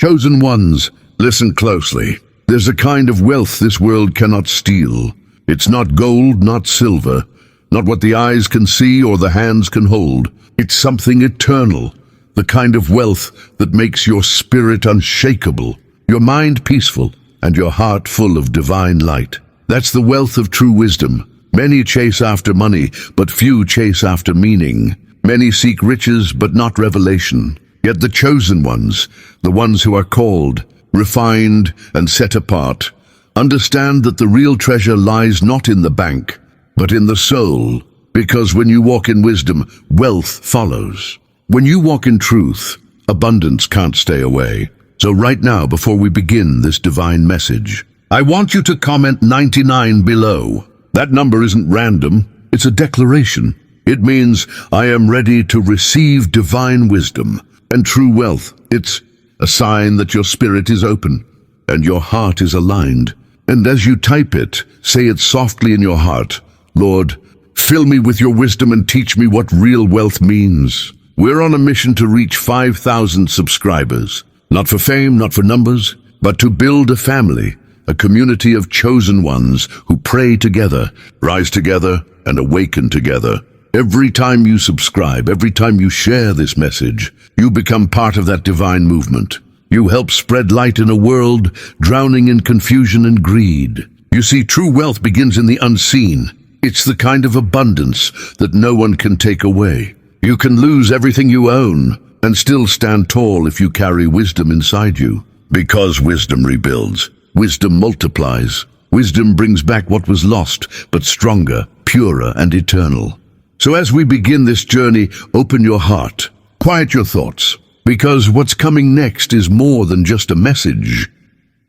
Chosen ones, listen closely. There's a kind of wealth this world cannot steal. It's not gold, not silver, not what the eyes can see or the hands can hold. It's something eternal, the kind of wealth that makes your spirit unshakable, your mind peaceful, and your heart full of divine light. That's the wealth of true wisdom. Many chase after money, but few chase after meaning. Many seek riches, but not revelation. Yet the chosen ones, the ones who are called, refined, and set apart, understand that the real treasure lies not in the bank, but in the soul. Because when you walk in wisdom, wealth follows. When you walk in truth, abundance can't stay away. So right now, before we begin this divine message, I want you to comment 99 below. That number isn't random, it's a declaration. It means I am ready to receive divine wisdom and true wealth. It's a sign that your spirit is open and your heart is aligned. And as you type it, say it softly in your heart, Lord, fill me with your wisdom and teach me what real wealth means. We're on a mission to reach 5,000 subscribers. Not for fame, not for numbers, but to build a family, a community of chosen ones who pray together, rise together, and awaken together. Every time you subscribe, every time you share this message, you become part of that divine movement. You help spread light in a world drowning in confusion and greed. You see, true wealth begins in the unseen. It's the kind of abundance that no one can take away. You can lose everything you own and still stand tall if you carry wisdom inside you. Because wisdom rebuilds, wisdom multiplies. Wisdom brings back what was lost, but stronger, purer, and eternal. So as we begin this journey, open your heart, quiet your thoughts, because what's coming next is more than just a message.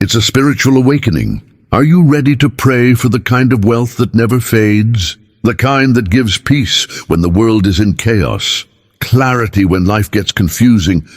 It's a spiritual awakening. Are you ready to pray for the kind of wealth that never fades? The kind that gives peace when the world is in chaos, clarity when life gets confusing,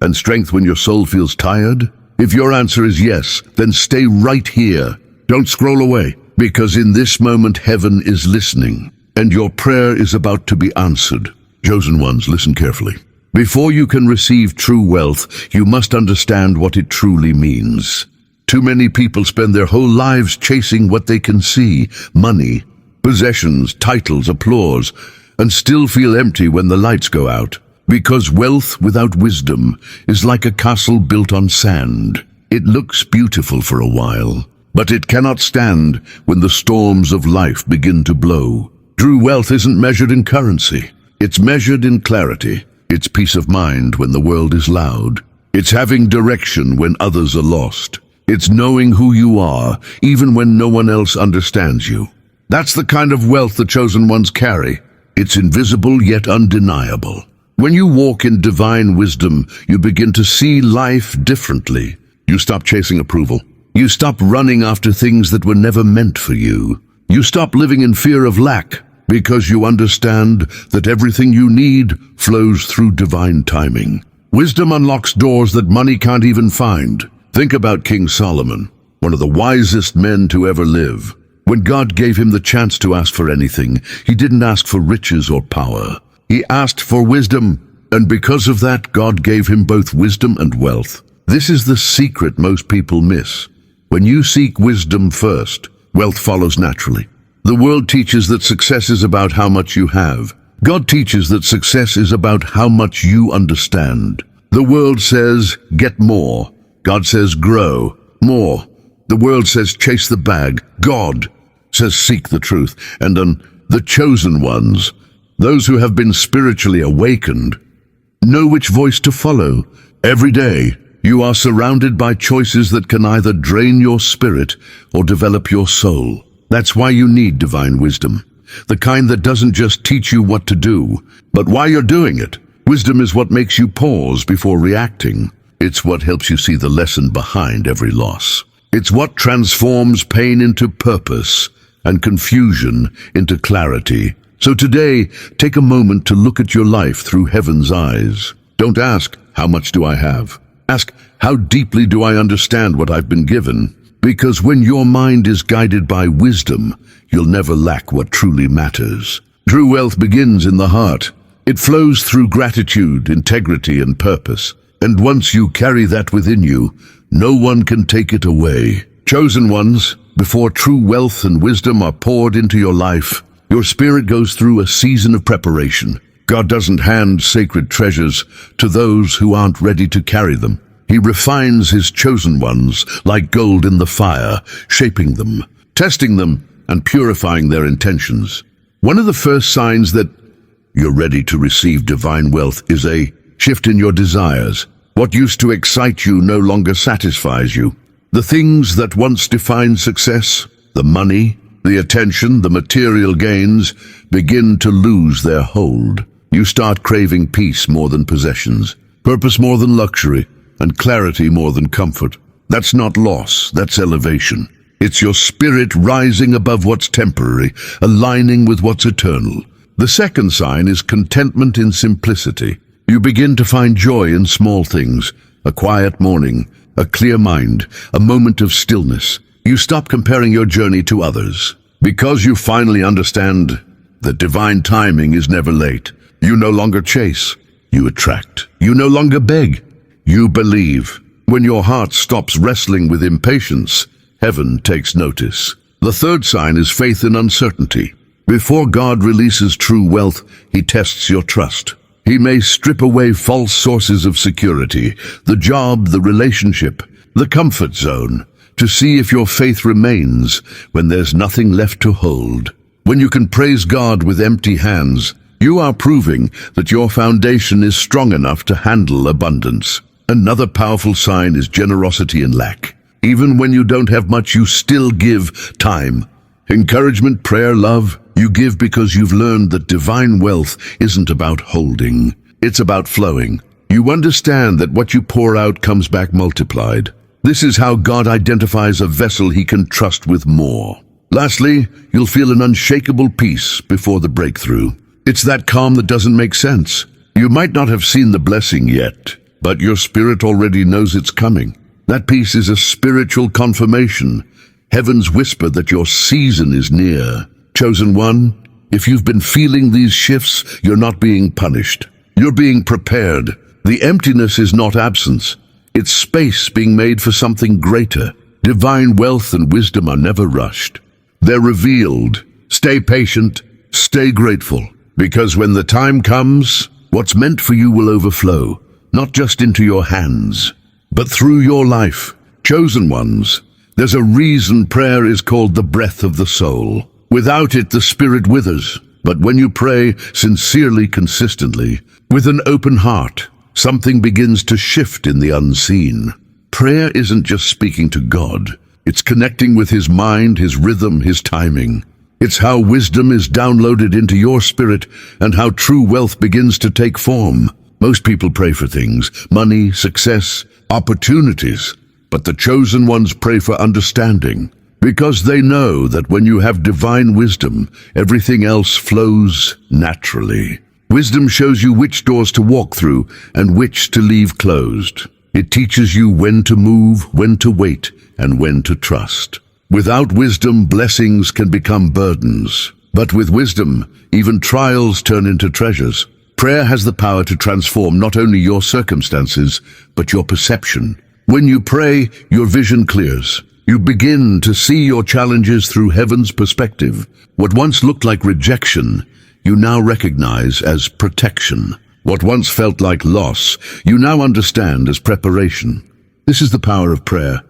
and strength when your soul feels tired? If your answer is yes, then stay right here. Don't scroll away, because in this moment heaven is listening, and your prayer is about to be answered. Chosen ones, listen carefully. Before you can receive true wealth, you must understand what it truly means. Too many people spend their whole lives chasing what they can see, money, possessions, titles, applause, and still feel empty when the lights go out. Because wealth without wisdom is like a castle built on sand. It looks beautiful for a while, but it cannot stand when the storms of life begin to blow. True wealth isn't measured in currency. It's measured in clarity. It's peace of mind when the world is loud. It's having direction when others are lost. It's knowing who you are, even when no one else understands you. That's the kind of wealth the chosen ones carry. It's invisible yet undeniable. When you walk in divine wisdom, you begin to see life differently. You stop chasing approval. You stop running after things that were never meant for you. You stop living in fear of lack, because you understand that everything you need flows through divine timing. Wisdom unlocks doors that money can't even find. Think about King Solomon, one of the wisest men to ever live. When God gave him the chance to ask for anything, he didn't ask for riches or power. He asked for wisdom, and because of that, God gave him both wisdom and wealth. This is the secret most people miss. When you seek wisdom first, wealth follows naturally. The world teaches that success is about how much you have. God teaches that success is about how much you understand. The world says, get more. God says, grow more. The world says, chase the bag. God says, seek the truth. And the chosen ones, those who have been spiritually awakened, know which voice to follow. Every day, you are surrounded by choices that can either drain your spirit or develop your soul. That's why you need divine wisdom. The kind that doesn't just teach you what to do, but why you're doing it. Wisdom is what makes you pause before reacting. It's what helps you see the lesson behind every loss. It's what transforms pain into purpose and confusion into clarity. So today, take a moment to look at your life through heaven's eyes. Don't ask, how much do I have? Ask, how deeply do I understand what I've been given? Because when your mind is guided by wisdom, you'll never lack what truly matters. True wealth begins in the heart. It flows through gratitude, integrity, and purpose. And once you carry that within you, no one can take it away. Chosen ones, before true wealth and wisdom are poured into your life, your spirit goes through a season of preparation. God doesn't hand sacred treasures to those who aren't ready to carry them. He refines his chosen ones like gold in the fire, shaping them, testing them, and purifying their intentions. One of the first signs that you're ready to receive divine wealth is a shift in your desires. What used to excite you no longer satisfies you. The things that once defined success, the money, the attention, the material gains, begin to lose their hold. You start craving peace more than possessions, purpose more than luxury, and clarity more than comfort. That's not loss, that's elevation. It's your spirit rising above what's temporary, aligning with what's eternal. The second sign is contentment in simplicity. You begin to find joy in small things, a quiet morning, a clear mind, a moment of stillness. You stop comparing your journey to others. Because you finally understand that divine timing is never late. You no longer chase, you attract. You no longer beg, you believe. When your heart stops wrestling with impatience, heaven takes notice. The third sign is faith in uncertainty. Before God releases true wealth, he tests your trust. He may strip away false sources of security, the job, the relationship, the comfort zone, to see if your faith remains when there's nothing left to hold. When you can praise God with empty hands, you are proving that your foundation is strong enough to handle abundance. Another powerful sign is generosity in lack. Even when you don't have much, you still give time, encouragement, prayer, love. You give because you've learned that divine wealth isn't about holding. It's about flowing. You understand that what you pour out comes back multiplied. This is how God identifies a vessel he can trust with more. Lastly, you'll feel an unshakable peace before the breakthrough. It's that calm that doesn't make sense. You might not have seen the blessing yet, but your spirit already knows it's coming. That peace is a spiritual confirmation, heaven's whisper that your season is near. Chosen one, if you've been feeling these shifts, you're not being punished. You're being prepared. The emptiness is not absence. It's space being made for something greater. Divine wealth and wisdom are never rushed. They're revealed. Stay patient, stay grateful, because when the time comes, what's meant for you will overflow, not just into your hands, but through your life. Chosen ones, there's a reason prayer is called the breath of the soul. Without it, the spirit withers. But when you pray sincerely, consistently, with an open heart, something begins to shift in the unseen. Prayer isn't just speaking to God. It's connecting with his mind, his rhythm, his timing. It's how wisdom is downloaded into your spirit and how true wealth begins to take form. Most people pray for things, money, success, opportunities. But the chosen ones pray for understanding. Because they know that when you have divine wisdom, everything else flows naturally. Wisdom shows you which doors to walk through and which to leave closed. It teaches you when to move, when to wait, and when to trust. Without wisdom, blessings can become burdens. But with wisdom, even trials turn into treasures. Prayer has the power to transform not only your circumstances, but your perception. When you pray, your vision clears. You begin to see your challenges through heaven's perspective. What once looked like rejection, you now recognize as protection. What once felt like loss, you now understand as preparation. This is the power of prayer.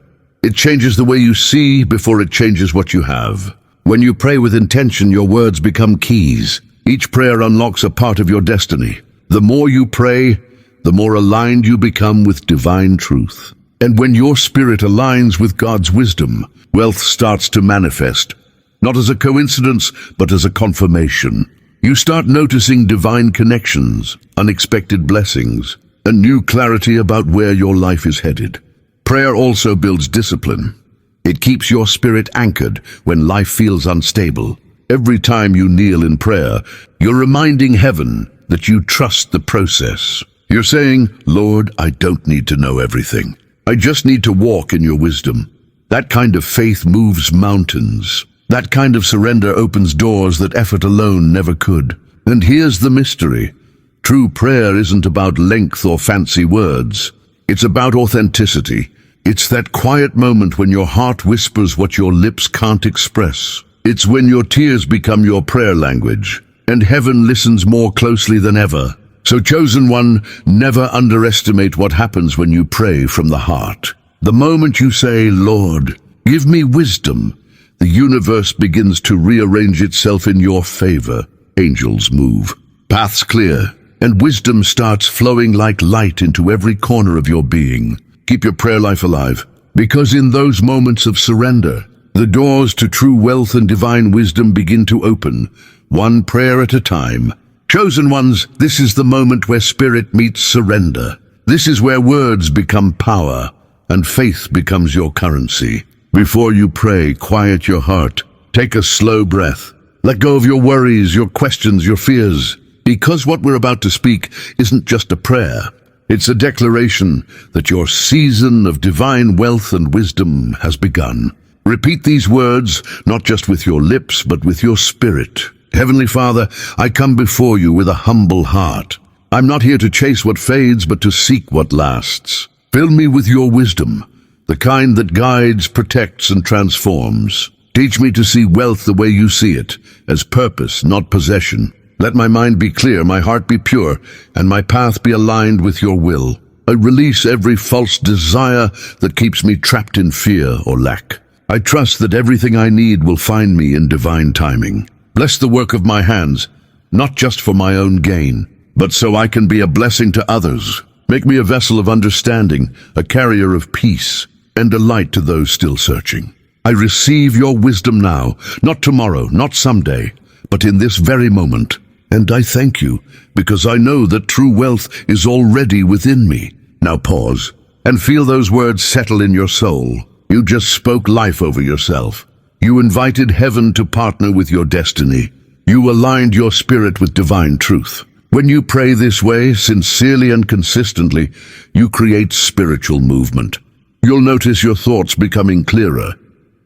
It changes the way you see before it changes what you have. When you pray with intention, your words become keys. Each prayer unlocks a part of your destiny. The more you pray, the more aligned you become with divine truth. And when your spirit aligns with God's wisdom, wealth starts to manifest, not as a coincidence, but as a confirmation. You start noticing divine connections, unexpected blessings, and new clarity about where your life is headed. Prayer also builds discipline. It keeps your spirit anchored when life feels unstable. Every time you kneel in prayer, you're reminding heaven that you trust the process. You're saying, Lord, I don't need to know everything. I just need to walk in your wisdom. That kind of faith moves mountains. That kind of surrender opens doors that effort alone never could. And here's the mystery. True prayer isn't about length or fancy words. It's about authenticity. It's that quiet moment when your heart whispers what your lips can't express. It's when your tears become your prayer language, and heaven listens more closely than ever. So, chosen one, never underestimate what happens when you pray from the heart. The moment you say, "Lord, give me wisdom," the universe begins to rearrange itself in your favor. Angels move, paths clear, and wisdom starts flowing like light into every corner of your being. Keep your prayer life alive, because in those moments of surrender, the doors to true wealth and divine wisdom begin to open, one prayer at a time. Chosen ones, this is the moment where spirit meets surrender. This is where words become power, and faith becomes your currency. Before you pray, quiet your heart. Take a slow breath. Let go of your worries, your questions, your fears. Because what we're about to speak isn't just a prayer. It's a declaration that your season of divine wealth and wisdom has begun. Repeat these words, not just with your lips, but with your spirit. Heavenly Father, I come before you with a humble heart. I'm not here to chase what fades, but to seek what lasts. Fill me with your wisdom, the kind that guides, protects, and transforms. Teach me to see wealth the way you see it, as purpose, not possession. Let my mind be clear, my heart be pure, and my path be aligned with your will. I release every false desire that keeps me trapped in fear or lack. I trust that everything I need will find me in divine timing. Bless the work of my hands, not just for my own gain, but so I can be a blessing to others. Make me a vessel of understanding, a carrier of peace, and a light to those still searching. I receive your wisdom now, not tomorrow, not someday, but in this very moment. And I thank you, because I know that true wealth is already within me. Now pause, and feel those words settle in your soul. You just spoke life over yourself. You invited heaven to partner with your destiny. You aligned your spirit with divine truth. When you pray this way, sincerely and consistently, you create spiritual movement. You'll notice your thoughts becoming clearer,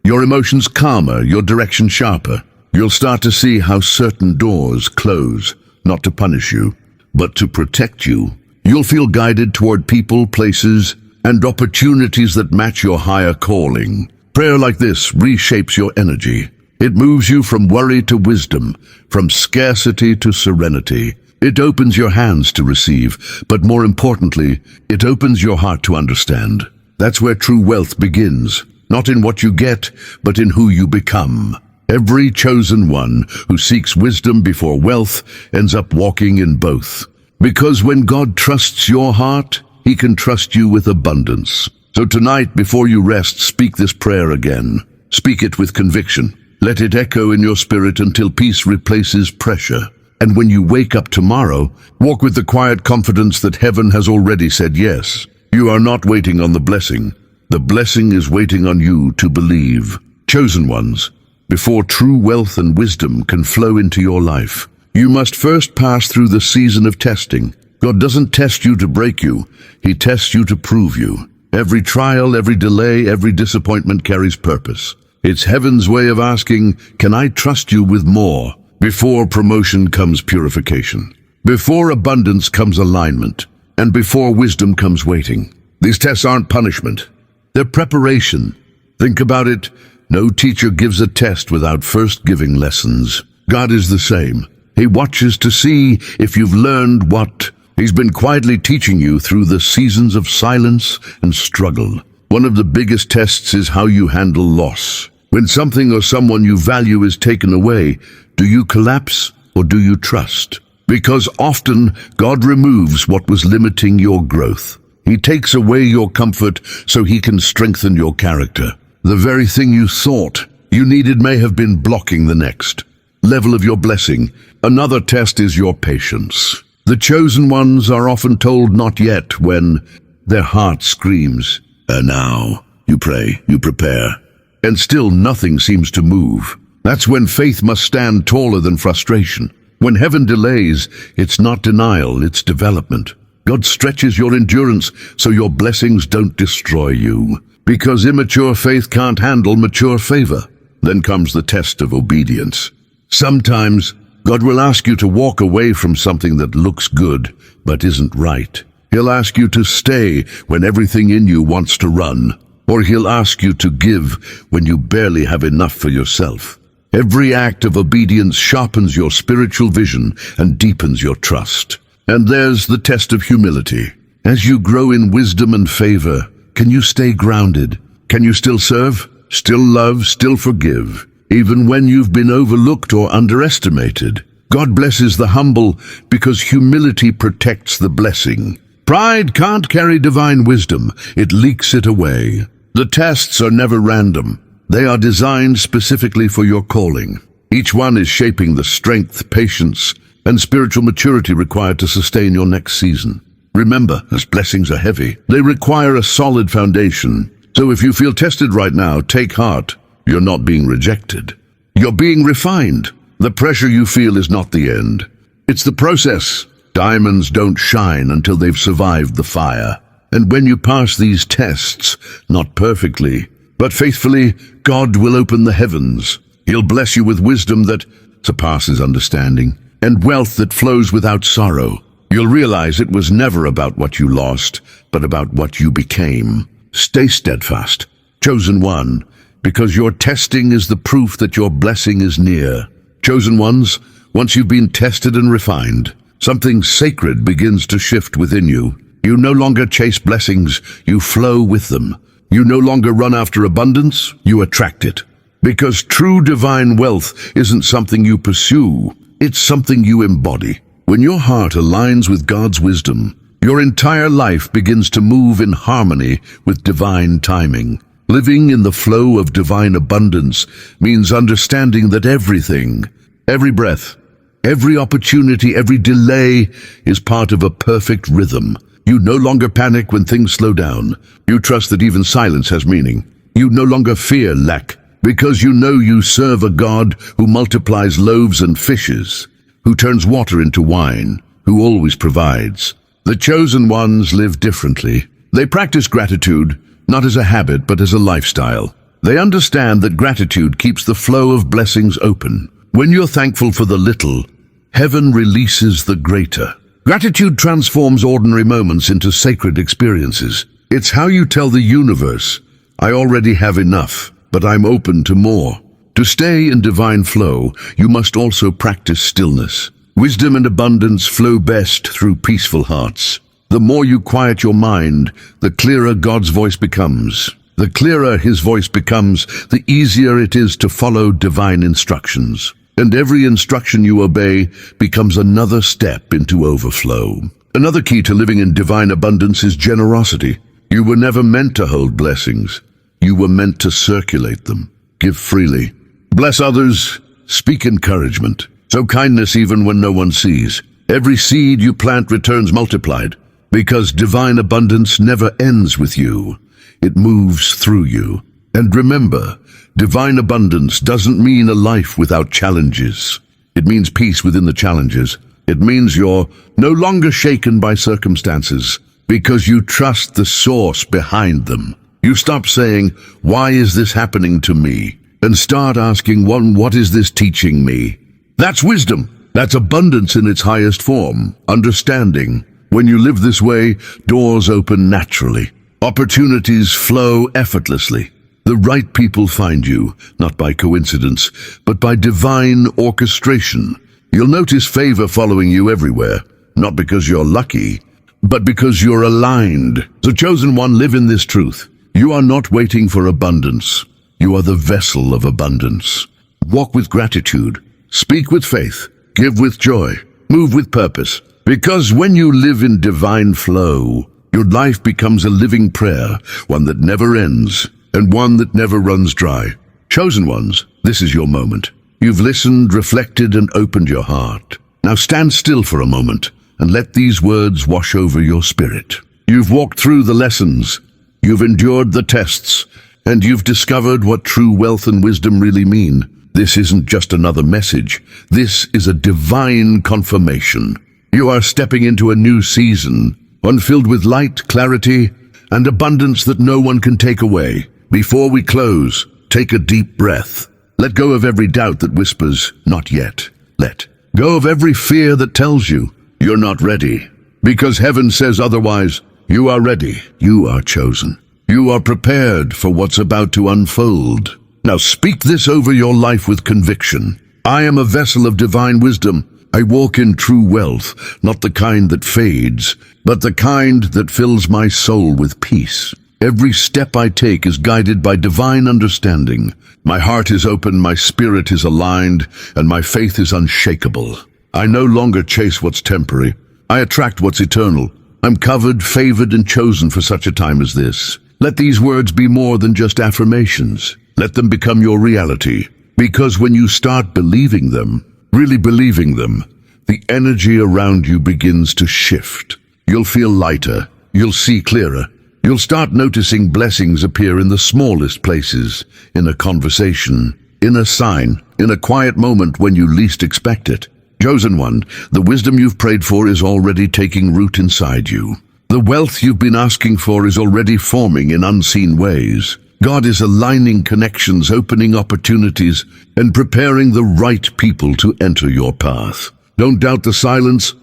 your emotions calmer, your direction sharper. You'll start to see how certain doors close, not to punish you, but to protect you. You'll feel guided toward people, places, and opportunities that match your higher calling. Prayer like this reshapes your energy. It moves you from worry to wisdom, from scarcity to serenity. It opens your hands to receive, but more importantly, it opens your heart to understand. That's where true wealth begins, not in what you get, but in who you become. Every chosen one who seeks wisdom before wealth ends up walking in both. Because when God trusts your heart, He can trust you with abundance. So tonight, before you rest, speak this prayer again. Speak it with conviction. Let it echo in your spirit until peace replaces pressure. And when you wake up tomorrow, walk with the quiet confidence that heaven has already said yes. You are not waiting on the blessing. The blessing is waiting on you to believe. Chosen ones, before true wealth and wisdom can flow into your life, you must first pass through the season of testing. God doesn't test you to break you. He tests you to prove you. Every trial, every delay, every disappointment carries purpose. It's heaven's way of asking, can I trust you with more? Before promotion comes purification. Before abundance comes alignment. And before wisdom comes waiting. These tests aren't punishment. They're preparation. Think about it. No teacher gives a test without first giving lessons. God is the same. He watches to see if you've learned what He's been quietly teaching you through the seasons of silence and struggle. One of the biggest tests is how you handle loss. When something or someone you value is taken away, do you collapse or do you trust? Because often God removes what was limiting your growth. He takes away your comfort so He can strengthen your character. The very thing you thought you needed may have been blocking the next level of your blessing. Another test is your patience. The chosen ones are often told not yet when their heart screams, now. You pray, you prepare, and still nothing seems to move. That's when faith must stand taller than frustration. When heaven delays, it's not denial, it's development. God stretches your endurance so your blessings don't destroy you. Because immature faith can't handle mature favor. Then comes the test of obedience. Sometimes God will ask you to walk away from something that looks good but isn't right. He'll ask you to stay when everything in you wants to run, or he'll ask you to give when you barely have enough for yourself. Every act of obedience sharpens your spiritual vision and deepens your trust. And there's the test of humility. As you grow in wisdom and favor, can you stay grounded? Can you still serve, still love, still forgive, even when you've been overlooked or underestimated? God blesses the humble because humility protects the blessing. Pride can't carry divine wisdom. It leaks it away. The tests are never random. They are designed specifically for your calling. Each one is shaping the strength, patience, and spiritual maturity required to sustain your next season. Remember, as blessings are heavy, they require a solid foundation. So if you feel tested right now, take heart. You're not being rejected. You're being refined. The pressure you feel is not the end. It's the process. Diamonds don't shine until they've survived the fire. And when you pass these tests, not perfectly, but faithfully, God will open the heavens. He'll bless you with wisdom that surpasses understanding, and wealth that flows without sorrow. You'll realize it was never about what you lost, but about what you became. Stay steadfast, chosen one, because your testing is the proof that your blessing is near. Chosen ones, once you've been tested and refined, something sacred begins to shift within you. You no longer chase blessings, you flow with them. You no longer run after abundance, you attract it. Because true divine wealth isn't something you pursue, it's something you embody. When your heart aligns with God's wisdom, your entire life begins to move in harmony with divine timing. Living in the flow of divine abundance means understanding that everything, every breath, every opportunity, every delay is part of a perfect rhythm. You no longer panic when things slow down. You trust that even silence has meaning. You no longer fear lack, because you know you serve a God who multiplies loaves and fishes, who turns water into wine, who always provides. The chosen ones live differently. They practice gratitude, not as a habit, but as a lifestyle. They understand that gratitude keeps the flow of blessings open. When you're thankful for the little, heaven releases the greater. Gratitude transforms ordinary moments into sacred experiences. It's how you tell the universe, I already have enough, but I'm open to more. To stay in divine flow, you must also practice stillness. Wisdom and abundance flow best through peaceful hearts. The more you quiet your mind, the clearer God's voice becomes. The clearer His voice becomes, the easier it is to follow divine instructions. And every instruction you obey becomes another step into overflow. Another key to living in divine abundance is generosity. You were never meant to hold blessings. You were meant to circulate them. Give freely. Bless others. Speak encouragement. Sow kindness even when no one sees. Every seed you plant returns multiplied, because divine abundance never ends with you. It moves through you. And remember, divine abundance doesn't mean a life without challenges. It means peace within the challenges. It means you're no longer shaken by circumstances because you trust the source behind them. You stop saying, why is this happening to me? And start asking, what is this teaching me? That's wisdom. That's abundance in its highest form. Understanding. When you live this way, doors open naturally. Opportunities flow effortlessly. The right people find you, not by coincidence, but by divine orchestration. You'll notice favor following you everywhere, not because you're lucky, but because you're aligned. So chosen one, live in this truth. You are not waiting for abundance. You are the vessel of abundance. Walk with gratitude. Speak with faith. Give with joy. Move with purpose. Because when you live in divine flow, your life becomes a living prayer, one that never ends, and one that never runs dry. Chosen ones, this is your moment. You've listened, reflected, and opened your heart. Now stand still for a moment and let these words wash over your spirit. You've walked through the lessons, you've endured the tests, and you've discovered what true wealth and wisdom really mean. This isn't just another message. This is a divine confirmation. You are stepping into a new season, one filled with light, clarity, and abundance that no one can take away. Before we close, take a deep breath. Let go of every doubt that whispers, not yet. Let go of every fear that tells you, you're not ready. Because heaven says otherwise. You are ready. You are chosen. You are prepared for what's about to unfold. Now speak this over your life with conviction. I am a vessel of divine wisdom. I walk in true wealth, not the kind that fades, but the kind that fills my soul with peace. Every step I take is guided by divine understanding. My heart is open, my spirit is aligned, and my faith is unshakable. I no longer chase what's temporary. I attract what's eternal. I'm covered, favored, and chosen for such a time as this. Let these words be more than just affirmations. Let them become your reality. Because when you start believing them, really believing them, the energy around you begins to shift. You'll feel lighter. You'll see clearer. You'll start noticing blessings appear in the smallest places, in a conversation, in a sign, in a quiet moment when you least expect it. Chosen one, the wisdom you've prayed for is already taking root inside you. The wealth you've been asking for is already forming in unseen ways. God is aligning connections, opening opportunities, and preparing the right people to enter your path. Don't doubt the silence.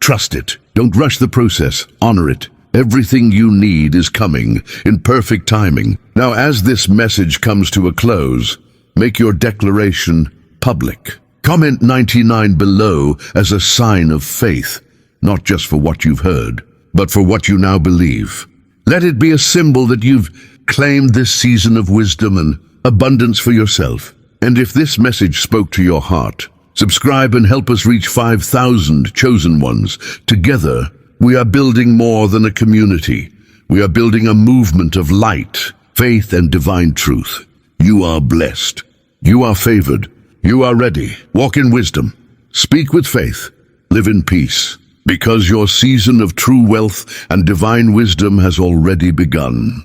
Trust it. Don't rush the process. Honor it. Everything you need is coming in perfect timing. Now, as this message comes to a close, make your declaration public. Comment 99 below as a sign of faith, not just for what you've heard, but for what you now believe. Let it be a symbol that you've claimed this season of wisdom and abundance for yourself. And if this message spoke to your heart, subscribe and help us reach 5,000 chosen ones. Together, we are building more than a community. We are building a movement of light, faith, and divine truth. You are blessed. You are favored. You are ready. Walk in wisdom. Speak with faith. Live in peace. Because your season of true wealth and divine wisdom has already begun.